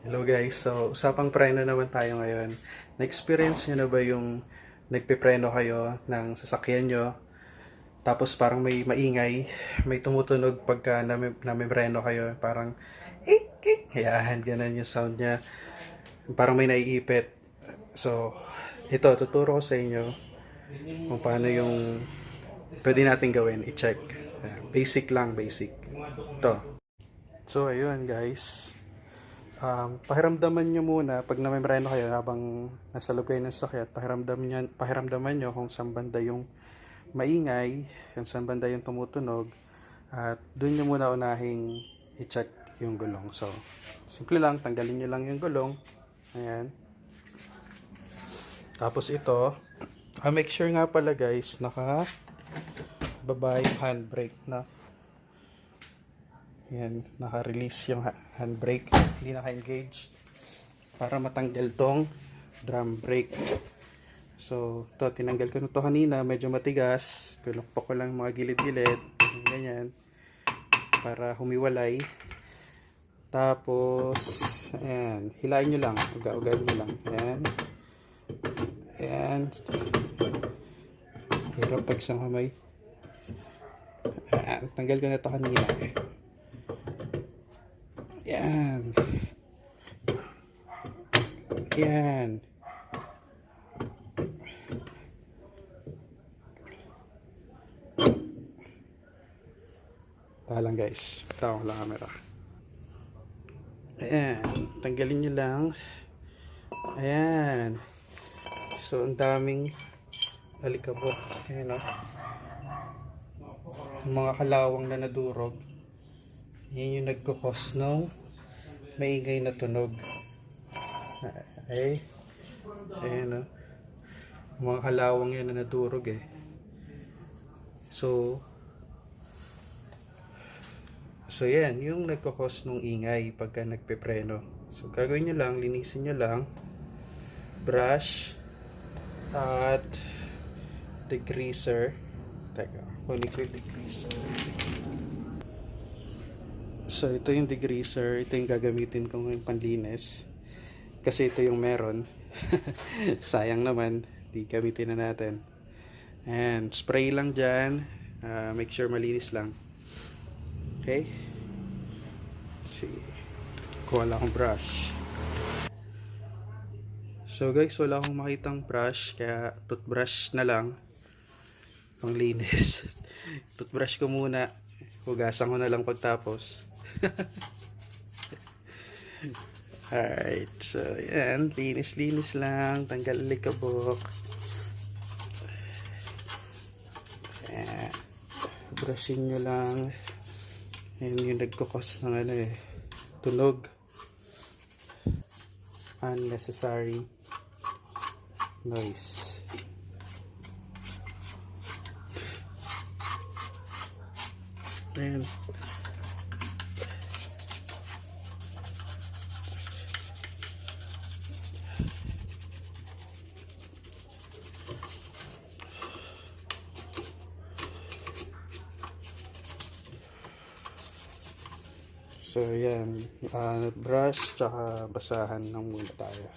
Hello guys, so usapang preno naman tayo ngayon. Na-experience nyo na ba yung nagpipreno kayo ng sasakyan nyo, tapos parang may maingay, may tumutunog pagka namipreno kayo, parang ik ik, yan, ganun yung sound niya, parang may naiipit. So, ito, tuturo ko sa inyo kung paano yung pwede natin gawin, i-check. Ayan, basic lang, basic. Ito. So, ayun guys. Pakiramdaman nyo muna pag namembreno kayo habang nasa loob kayo ng sakyan, pakiramdaman nyo kung saan banda yung maingay, kung saan banda yung tumutunog, at doon nyo muna unahing i-check yung gulong. So, simple lang, tanggalin nyo lang yung gulong. Ayan. Tapos ito, make sure nga pala guys, baba yung handbrake na. Yan, naka-release yung handbrake, hindi naka-engage para matanggal tong drum brake. So, to tinanggal ko na to kanina, medyo matigas, pinukpok ko lang mga gilid-gilid, ganyan, para humiwalay. Tapos, ayan, hilain nyo lang, uga-ugain nyo lang, ayan, ayan, hirap pag isang kamay. Ayan, tanggal ko na to kanina. Yan. Yan. Talang guys. Tawag lang camera. Ayan. Tanggalin nyo lang. Ayan. So, ang daming alikabok. Ayan o. Mga kalawang na nadurog. Yan yung nagkukos ng maingay na tunog. Okay. Ayan o. Mga kalawang yan na nadurog eh. So yan, yung nagkukos ng ingay pagka nagpepreno. So gagawin nyo lang, linisin nyo lang. Brush at degreaser. Teka, kunin ko yung degreaser. So, ito yung degreaser. Ito yung gagamitin ko ng panlinis. Kasi ito yung meron. Sayang naman. Di gamitin na natin. And spray lang dyan. Make sure malinis lang. Okay? See. Kuha lang akong brush. So guys, wala akong makitang brush. Kaya toothbrush na lang. Panglinis. Toothbrush ko muna. Hugasan ko na lang pagtapos. Alright, so yan, linis lang, tanggal likabok. Ayan, brushin nyo lang. Yan yung nagkukos ng tunog. Unnecessary noise. Ayan. So yan, brush tsaka basahan ng muna tayo.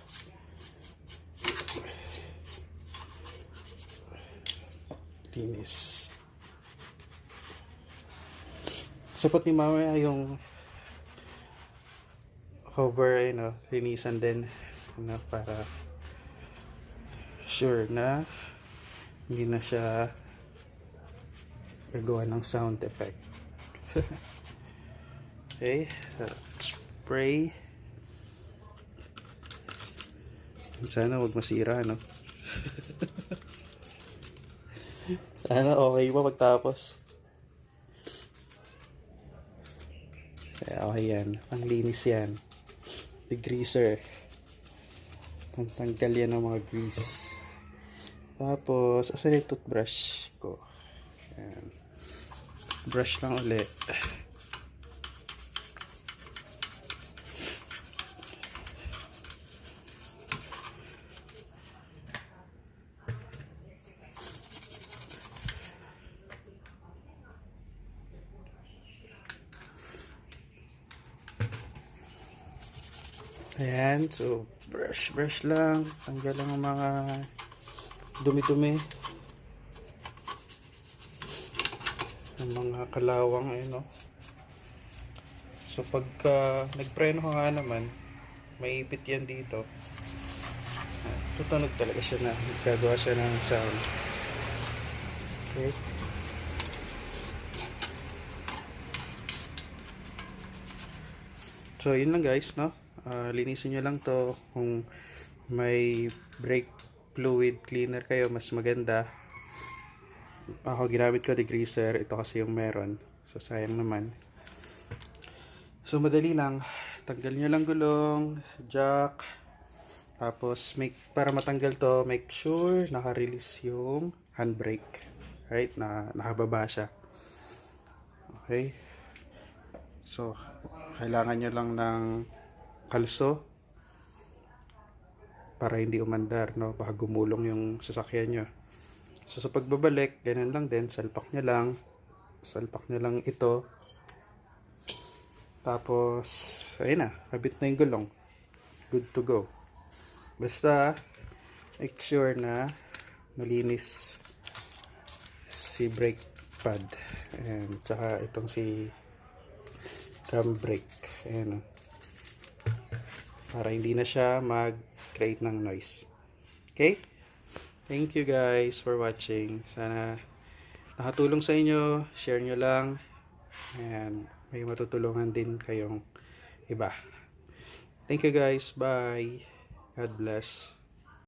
Linis. So pati mamaya yung cover, linisan din, para sure na hindi na siya gagawa ng sound effect. Okay, spray. Sana huwag masira, no? Sana okay pa pagtapos. Kaya okay yan, panglinis yan. Degreaser. Pantanggal yan ng mga grease. Tapos, asan yung toothbrush ko? Ayan. Brush lang ulit. Ayan, so brush lang. Tanggal lang ang mga dumi-dumi. Ang mga kalawang no. So pagka nagpreno ka nga naman, may ipit yan dito. Tutunog talaga siya na gagawa siya ng sound. Okay. So yun lang guys, no? Linisin nyo lang to. Kung may brake fluid cleaner kayo, mas maganda. Ako ginamit ko degreaser, ito kasi yung meron. So sayang naman. So madali lang. Tanggal nyo lang gulong, jack. Tapos para matanggal to, make sure naka-release yung handbrake. Right? Nakababa siya. Okay? So kailangan nyo lang ng kalso para hindi umandar, no? Baka gumulong yung sasakyan nyo. So sa pagbabalik, ganun lang din, salpak nyo lang ito. Tapos ayun na, kabit na yung gulong, good to go. Basta make sure na malinis si brake pad and tsaka itong si cam brake, ayan, para hindi na siya mag-create ng noise. Okay? Thank you guys for watching. Sana nakatulong sa inyo. Share nyo lang. And may matutulungan din kayong iba. Thank you guys. Bye. God bless.